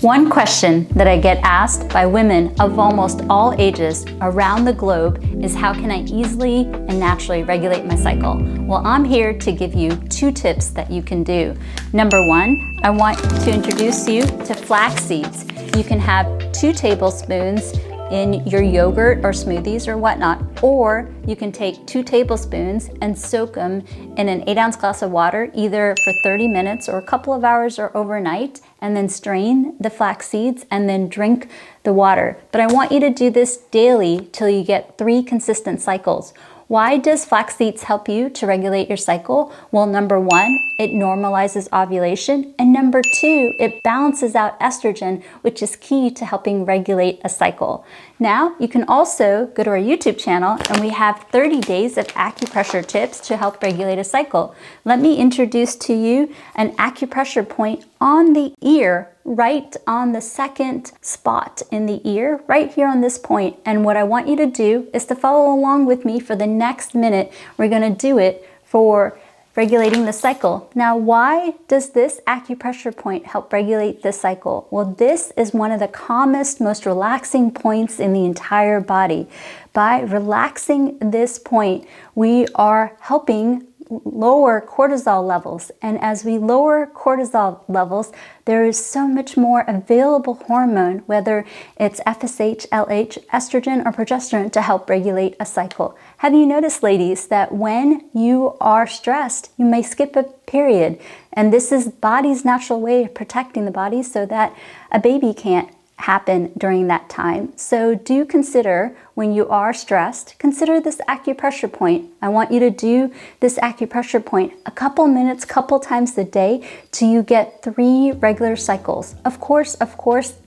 One question that I get asked by women of almost all ages around the globe is how can I easily and naturally regulate my cycle? Well, I'm here to give you 2 tips that you can do. Number 1, I want to introduce you to flax seeds. You can have 2 tablespoons in your yogurt or smoothies or whatnot, or you can take 2 tablespoons and soak them in an 8-ounce glass of water, either for 30 minutes or a couple of hours or overnight, and then strain the flax seeds and then drink the water. But I want you to do this daily till you get 3 consistent cycles. Why does flax seeds help you to regulate your cycle? Well, number 1, it normalizes ovulation, and number 2, it balances out estrogen, which is key to helping regulate a cycle. Now, you can also go to our YouTube channel, and we have 30 days of acupressure tips to help regulate a cycle. Let me introduce to you an acupressure point on the ear, right on the 2nd spot in the ear, right here on this point. And what I want you to do is to follow along with me for the next minute. We're going to do it for regulating the cycle. Now, why does this acupressure point help regulate the cycle? Well, this is one of the calmest, most relaxing points in the entire body. By relaxing this point, we are helping lower cortisol levels. And as we lower cortisol levels, there is so much more available hormone, whether it's FSH, LH, estrogen, or progesterone, to help regulate a cycle. Have you noticed, ladies, that when you are stressed, you may skip a period? And this is body's natural way of protecting the body so that a baby can't happen during that time. So do consider, when you are stressed, consider this acupressure point. I want you to do this acupressure point a couple minutes, couple times a day till you get 3 regular cycles. Of course,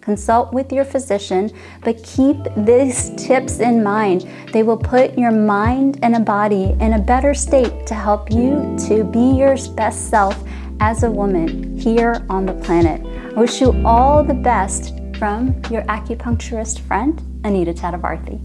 consult with your physician, but keep these tips in mind. They will put your mind and a body in a better state to help you to be your best self as a woman here on the planet. I wish you all the best from your acupuncturist friend, Anita Chakravarthy.